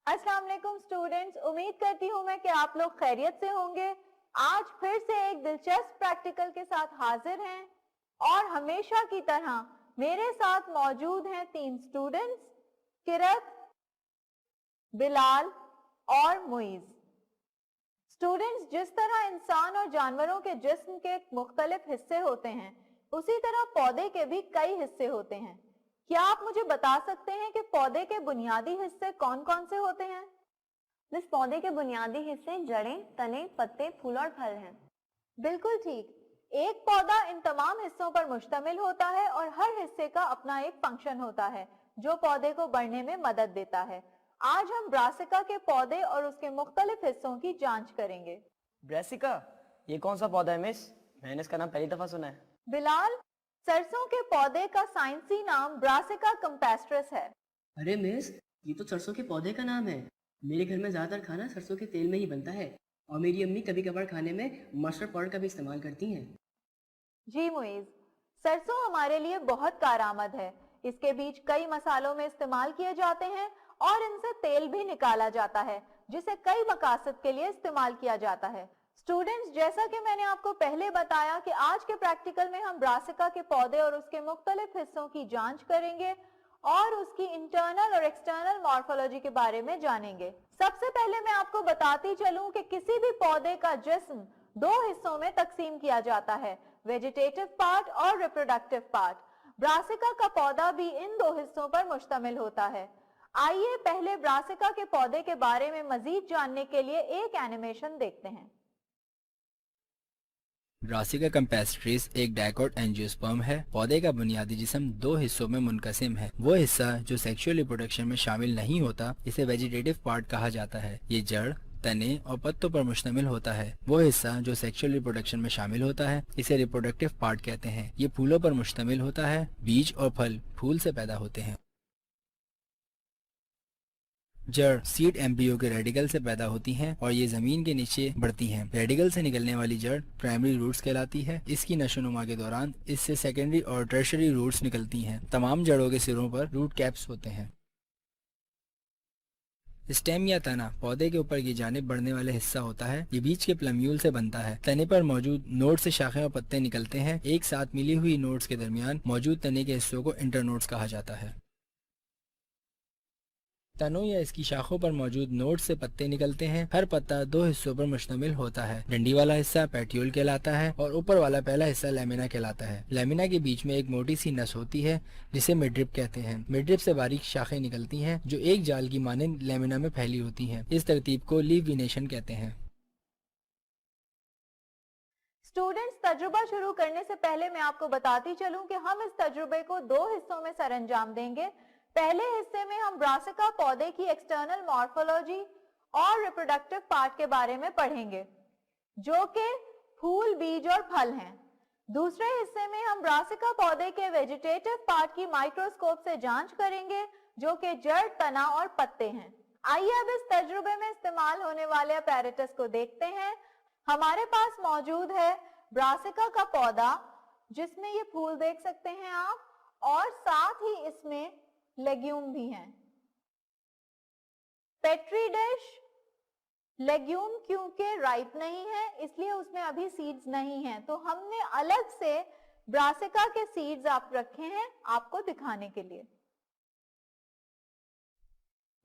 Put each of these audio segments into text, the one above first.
अस्सलाम वालेकुम स्टूडेंट्स, उम्मीद करती हूँ मैं कि आप लोग खैरियत से होंगे। आज फिर से एक दिलचस्प प्रैक्टिकल के साथ हाजिर हैं और हमेशा की तरह मेरे साथ मौजूद हैं तीन स्टूडेंट्स, किरत, बिलाल और मुइज। स्टूडेंट्स, जिस तरह इंसान और जानवरों के जिस्म के मुख्तलिफ हिस्से होते हैं, उसी तरह पौधे के भी कई हिस्से होते हैं। क्या आप मुझे बता सकते हैं कि पौधे के बुनियादी हिस्से कौन कौन से होते हैं? इस पौधे के बुनियादी हिस्से जड़ें, तने, पत्ते, फूल और फल हैं। बिल्कुल ठीक। एक पौधा इन तमाम हिस्सों पर मुश्तमिल होता है और हर हिस्से का अपना एक फंक्शन होता है जो पौधे को बढ़ने में मदद देता है। आज हम ब्रासिका के पौधे और उसके मुख्तलिफ हिस्सों की जांच करेंगे। ब्रेसिका, ये कौन सा पौधा है मिस? मैंने इसका नाम पहली दफा सुना है। बिलाल, सरसों के पौधे का साइंसी नाम ब्रासिका कंपेस्ट्रस है। अरे मिस, ये तो सरसों के पौधे का नाम है। मेरे घर में ज़्यादातर खाना सरसों के तेल में ही बनता है और मेरी अम्मी कभी कभार खाने में मस्टर्ड पाउडर का भी इस्तेमाल करती हैं। जी मुइज, सरसों हमारे लिए बहुत कारआमद है। इसके बीज कई मसालों में इस्तेमाल किए जाते हैं और इनसे तेल भी निकाला जाता है जिसे कई मकासद के लिए इस्तेमाल किया जाता है। स्टूडेंट्स, जैसा कि मैंने आपको पहले बताया कि आज के प्रैक्टिकल में हम ब्रासिका के पौधे और उसके मुख्तलिफ हिस्सों की जांच करेंगे और उसकी इंटरनल और एक्सटर्नल मॉर्फोलॉजी के बारे में जानेंगे। सबसे पहले मैं आपको बताती चलूं कि किसी भी पौधे का जिस्म दो हिस्सों में तकसीम किया जाता है, वेजिटेटिव पार्ट और रिप्रोडक्टिव पार्ट। ब्रासिका का पौधा भी इन दो हिस्सों पर मुश्तमिल होता है। आइए पहले ब्रासिका के पौधे के बारे में मजीद जानने के लिए एक एनिमेशन देखते हैं। ब्रासिका कैम्पेस्ट्रिस एक डाइकोट एंजियोस्पर्म है। पौधे का बुनियादी जिस्म दो हिस्सों में मुनकसिम है। वो हिस्सा जो सेक्सुअल रिप्रोडक्शन में शामिल नहीं होता, इसे वेजिटेटिव पार्ट कहा जाता है। ये जड़, तने और पत्तों पर मुश्तमिल होता है। वो हिस्सा जो सेक्सुअल रिप्रोडक्शन में शामिल होता है, इसे रिप्रोडक्टिव पार्ट कहते हैं। ये फूलों पर मुश्तमिल होता है। बीज और फल फूल से पैदा होते हैं। जड़ सीड एम्ब्रियो के रेडिकल से पैदा होती हैं और ये जमीन के नीचे बढ़ती हैं। रेडिकल से निकलने वाली जड़ प्राइमरी रूट्स कहलाती है। इसकी नशोनुमा के दौरान इससे सेकेंडरी और टर्शरी रूट्स निकलती हैं। तमाम जड़ों के सिरों पर रूट कैप्स होते हैं। स्टेम या तना पौधे के ऊपर की जानिब बढ़ने वाले हिस्सा होता है। ये बीज के प्लम्यूल से बनता है। तने पर मौजूद नोड से शाखें और पत्ते निकलते हैं। एक साथ मिली हुई नोड्स के दरमियान मौजूद तने के हिस्सों को इंटरनोड्स कहा जाता है। तनों या इसकी शाखों पर मौजूद नोड्स से पत्ते निकलते हैं। हर पत्ता दो हिस्सों पर मुश्तमिल होता है। डंडी वाला हिस्सा पेट्यूल कहलाता है और ऊपर वाला पहला हिस्सा लैमिना कहलाता है। लैमिना के बीच में एक मोटी सी नस होती है जिसे मिडरिप कहते हैं। मिडरिप से बारीक शाखें निकलती हैं जो एक जाल की मानंद लैमिना में फैली होती हैं। इस तरतीब को लीव विनेशन कहते हैं। स्टूडेंट्स, तजुर्बा शुरू करने से पहले मैं आपको बताती चलूं कि हम इस तजुर्बे को दो हिस्सों में सरअंजाम देंगे। पहले हिस्से में हम ब्रासिका पौधे की एक्सटर्नल मॉर्फोलॉजी और रिप्रोडक्टिव पार्ट के बारे में पढ़ेंगे जो कि फूल, बीज और फल हैं। दूसरे हिस्से में हम ब्रासिका पौधे के वेजिटेटिव पार्ट की माइक्रोस्कोप से जांच करेंगे जो कि जड़, तना और पत्ते हैं। आइए अब इस तजुर्बे में इस्तेमाल होने वाले अपैरेटस को देखते हैं। हमारे पास मौजूद है ब्रासिका का पौधा जिसमें ये फूल देख सकते हैं आप, और साथ ही इसमें लेग्यूम भी हैं। पेट्री डिश लेग्यूम क्योंकि राइप नहीं है इसलिए उसमें अभी सीड्स नहीं हैं, तो हमने अलग से ब्रासिका के सीड्स आप रखे हैं आपको दिखाने के लिए।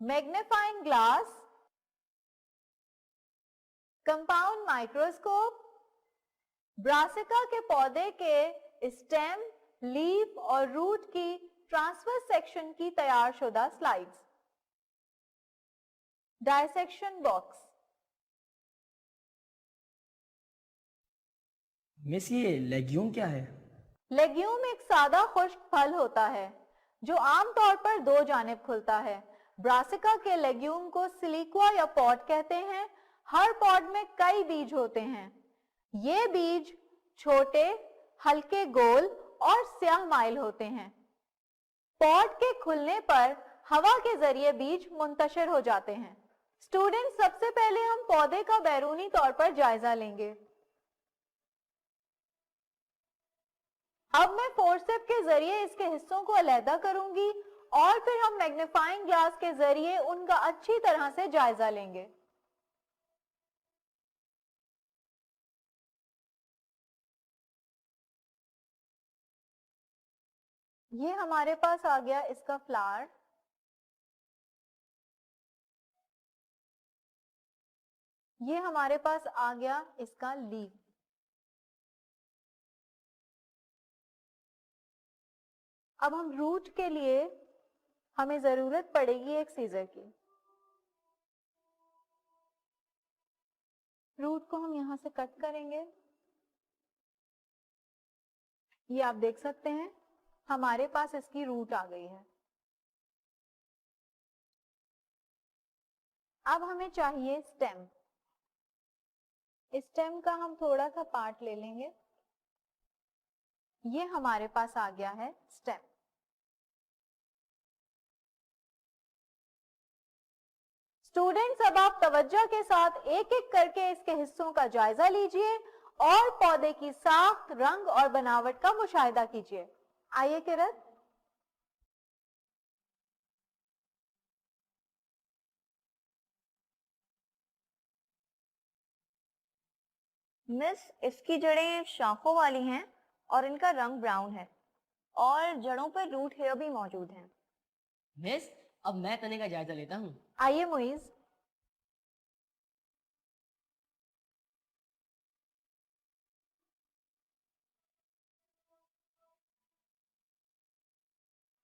Magnifying glass, compound microscope, brassica के पौधे के स्टेम, लीफ और रूट की ट्रांसवर्स सेक्शन की तैयारशुदा स्लाइड्स, डायसेक्शन बॉक्स। मिस, ये लेग्यूम क्या है? लेग्यूम एक सादा खुश्क फल होता है जो आमतौर पर दो जानिब खुलता है। ब्रासिका के लेग्यूम को सिलिक्वा या पॉड कहते हैं। हर पॉड में कई बीज होते हैं। ये बीज छोटे, हल्के, गोल और स्याह माइल होते हैं। पॉड के खुलने पर हवा के जरिए बीज मुंतशिर हो जाते हैं। स्टूडेंट, सबसे पहले हम पौधे का बैरूनी तौर पर जायजा लेंगे। अब मैं फोर्सेप के जरिए इसके हिस्सों को अलहदा करूंगी और फिर हम मैग्नीफाइंग ग्लास के जरिए उनका अच्छी तरह से जायजा लेंगे। ये हमारे पास आ गया इसका फ्लावर। ये हमारे पास आ गया इसका लीफ। अब हम रूट के लिए हमें जरूरत पड़ेगी एक सीजर की। रूट को हम यहां से कट करेंगे। ये आप देख सकते हैं हमारे पास इसकी रूट आ गई है। अब हमें चाहिए स्टेम। स्टेम का हम थोड़ा सा पार्ट ले लेंगे। ये हमारे पास आ गया है स्टेम। स्टूडेंट्स, अब आप तवज्जो के साथ एक एक करके इसके हिस्सों का जायजा लीजिए और पौधे की साख्त, रंग और बनावट का मुशाहिदा कीजिए। आइए किरत। मिस, इसकी जड़ें शाखों वाली हैं और इनका रंग ब्राउन है और जड़ों पर रूट हेयर भी मौजूद हैं। मिस, अब मैं तने का जायजा लेता हूँ। आइए मुइज।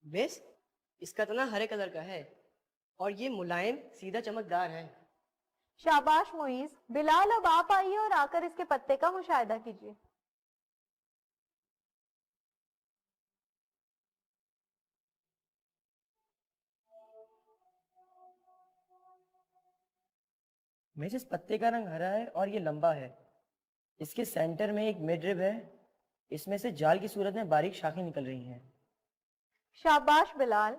मिस, इसका तना हरे कलर का है और ये मुलायम सीधा चमकदार है। शाबाश मुइज। बिलाल, अब आप आइए और आकर इसके पत्ते का मुशाहिदा कीजिए। मिस, इस पत्ते का रंग हरा है और ये लंबा है। इसके सेंटर में एक मिडरिब है। इसमें से जाल की सूरत में बारीक शाखें निकल रही हैं। शाबाश बिलाल।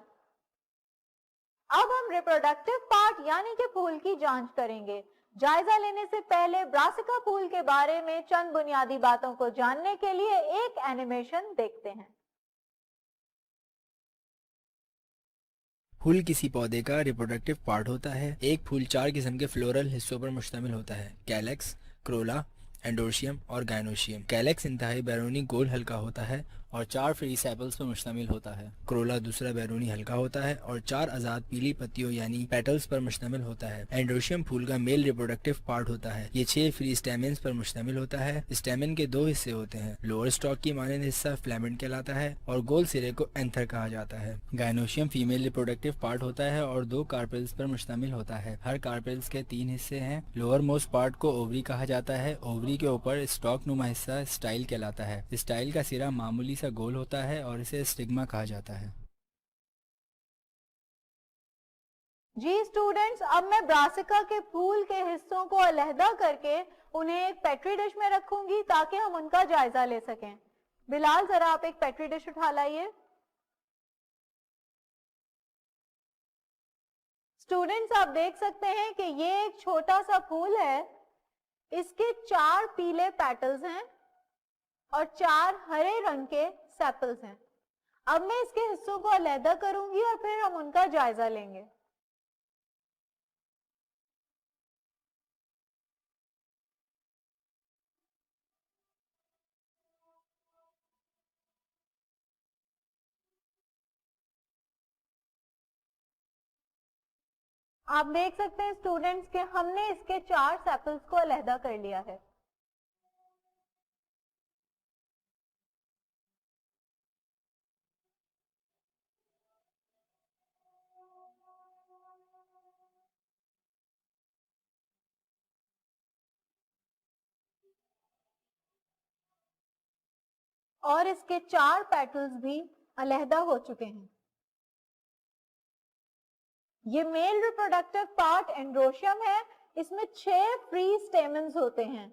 अब हम रिप्रोडक्टिव पार्ट यानी कि फूल की जांच करेंगे। जायजा लेने से पहले ब्रासिका फूल के बारे में चंद बुनियादी बातों को जानने के लिए एक एनिमेशन देखते हैं। फूल किसी पौधे का रिप्रोडक्टिव पार्ट होता है। एक फूल 4 किस्म के फ्लोरल हिस्सों पर मुश्तमिल होता है: कैलेक्स, क्रोला, एंडोर्शियम और गायनोशियम। कैलेक्स इंतहाई बैरूनी गोल हल्का होता है और 4 फ्री सेपल्स पर मुश्तमिल होता है। क्रोला दूसरा बैरूनी हल्का होता है और 4 आज़ाद पीली पत्तियों यानी पेटल्स पर मुश्तमिल होता है। एंडोर्शियम फूल का मेल रिप्रोडक्टिव पार्ट होता है। ये 6 फ्री स्टेमेंस पर मुश्तमिल होता है। स्टेमेन के 2 हिस्से होते हैं। लोअर स्टॉक की मानंद हिस्सा फिलामेंट कहलाता है और गोल सिरे को एंथर कहा जाता है। गायनोशियम फीमेल रिप्रोडक्टिव पार्ट होता है और 2 कार्पेल्स पर मुश्तमिल होता है। हर कार्पेल्स के 3 हिस्से हैं। लोअर मोस्ट पार्ट को ओवरी कहा जाता है। ओवरी के ऊपर स्टॉक नुमा हिस्सा स्टाइल कहलाता है। स्टाइल का सिरा मामूली सा गोल होता है और इसे स्टिग्मा कहा जाता है। जी स्टूडेंट्स, अब मैं ब्रासिका के फूल के हिस्सों को अलहदा करके उन्हें एक पेट्री डिश में रखूंगी ताकि हम उनका जायजा ले सकें। बिलाल, जरा आप एक पेट्री डिश उठा लाइए। स्टूडेंट्स, आप देख सकते हैं कि ये एक छोटा सा फूल है। इसके 4 पीले पेटल्स हैं और 4 हरे रंग के सेपल्स हैं। अब मैं इसके हिस्सों को अलहदा करूंगी और फिर हम उनका जायजा लेंगे। आप देख सकते हैं स्टूडेंट्स कि हमने इसके 4 सेपल्स को अलहदा कर लिया है। और इसके 4 पेटल्स भी अलहदा हो चुके हैं। ये मेल रिप्रोडक्टिव पार्ट एंड्रोशियम है। इसमें 6 फ्री स्टेमन्स होते हैं।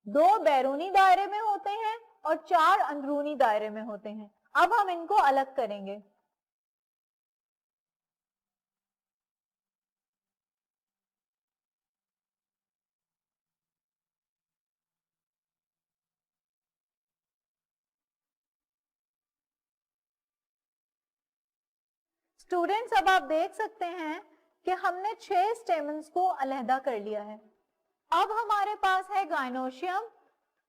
2 बैरूनी दायरे में होते हैं और 4 अंदरूनी दायरे में होते हैं। अब हम इनको अलग करेंगे। स्टूडेंट्स, अब आप देख सकते हैं कि हमने 6 स्टेमन्स को अलहदा कर लिया है। अब हमारे पास है गाइनोशियम।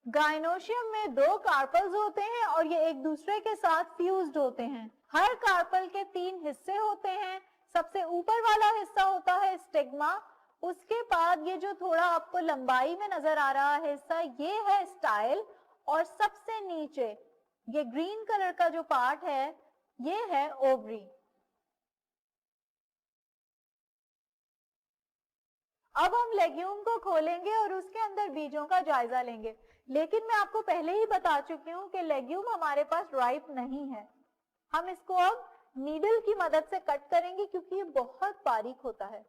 गाइनोशियम में 2 कार्पल्स होते हैं और ये एक दूसरे के साथ फ्यूज्ड होते हैं। हर कार्पल के 3 हिस्से होते हैं। सबसे ऊपर वाला हिस्सा होता है स्टिग्मा, उसके बाद ये जो थोड़ा आपको लंबाई में नजर आ रहा है हिस्सा, ये है स्टाइल, और सबसे नीचे ये ग्रीन कलर का जो पार्ट है ये है ओवरी। अब हम लेग्यूम को खोलेंगे और उसके अंदर बीजों का जायजा लेंगे, लेकिन मैं आपको पहले ही बता चुकी हूँ कि लेग्यूम हमारे पास राइप नहीं है। हम इसको अब नीडल की मदद से कट करेंगे क्योंकि ये बहुत बारीक होता है।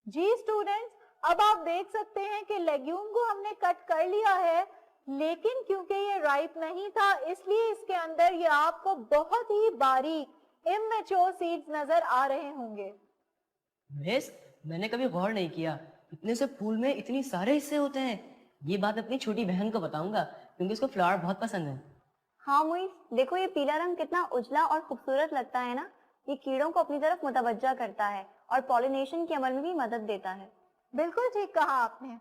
जी स्टूडेंट्स, अब आप देख सकते हैं कि लेग्यूम को हमने कट कर लिया है, लेकिन क्योंकि ये राइप नहीं था इसलिए इसके अंदर ये आपको बहुत ही बारीक इमेच्योर सीड्स नजर आ रहे होंगे। मिस, मैंने कभी गौर नहीं किया, इतने से फूल में इतनी सारे हिस्से होते हैं। ये बात अपनी छोटी बहन को बताऊंगा क्योंकि उसको फ्लावर बहुत पसंद है। हाँ मुइस, देखो ये पीला रंग कितना उजला और खूबसूरत लगता है ना। ये कीड़ों को अपनी तरफ मुतवज्जा करता है और पॉलिनेशन के अमल में भी मदद देता है। बिल्कुल ठीक कहा आपने।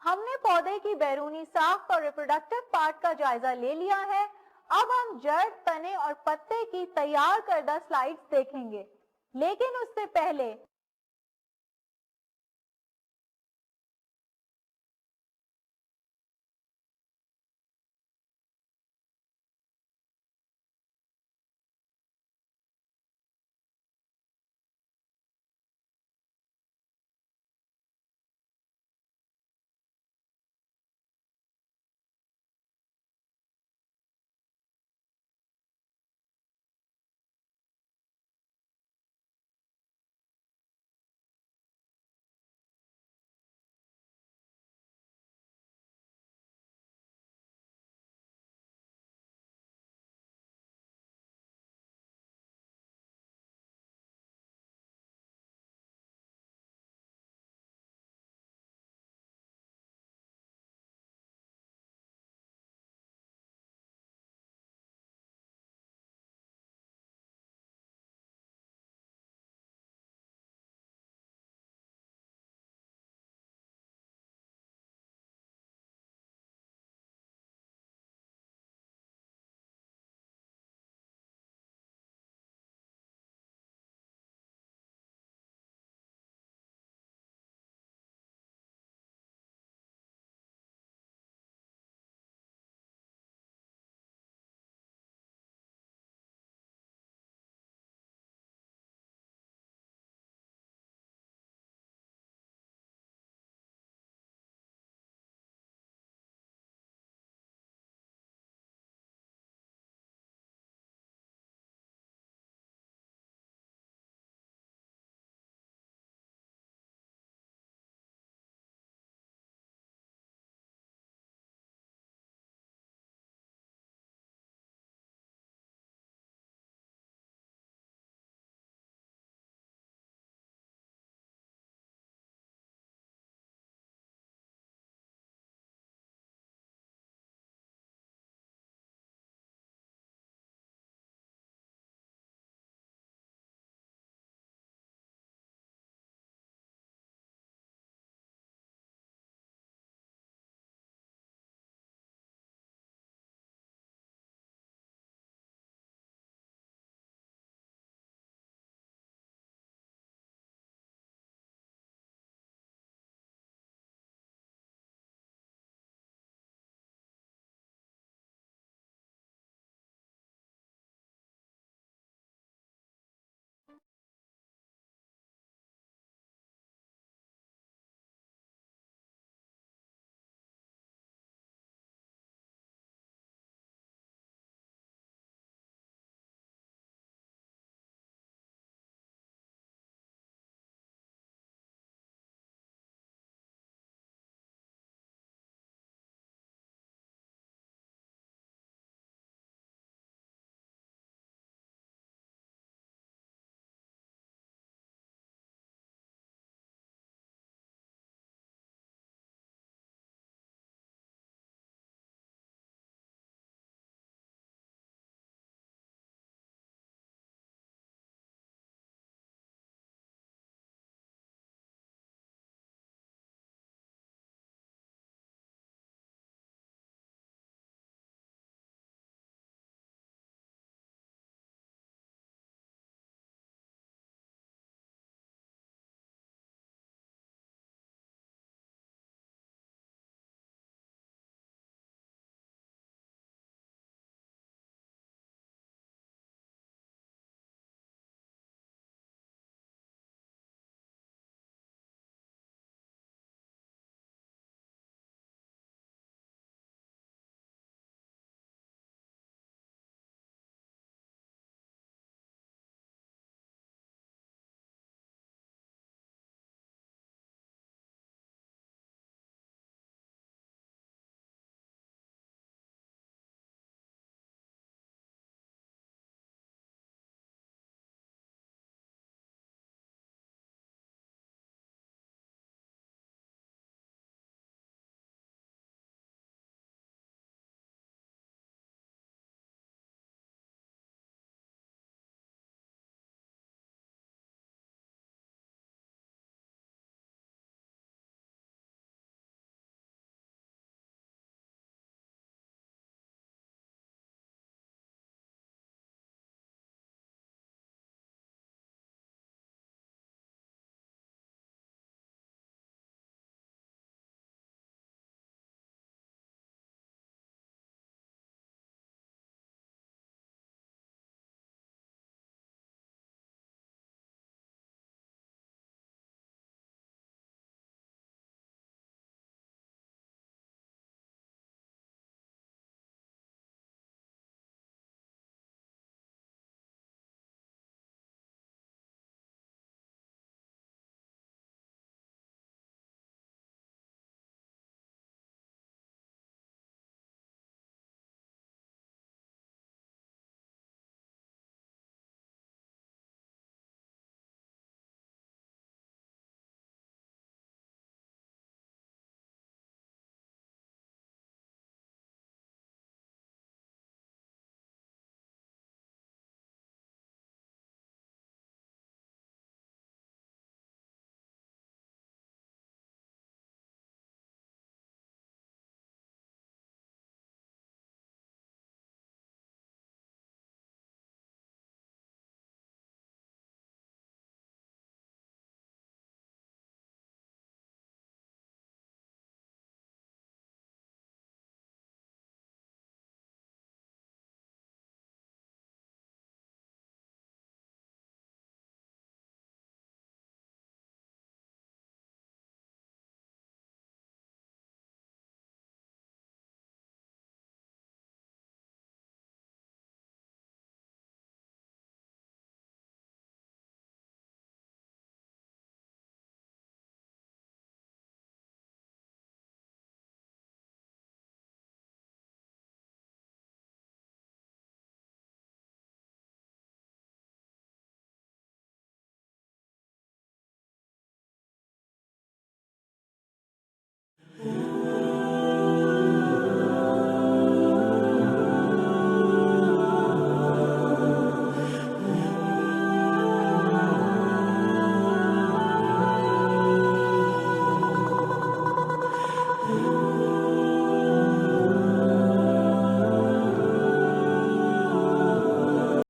हमने पौधे की बैरूनी साख्त और रिप्रोडक्टिव पार्ट का जायजा ले लिया है। अब हम जड़, तने और पत्ते की तैयार करदा स्लाइड्स देखेंगे, लेकिन उससे पहले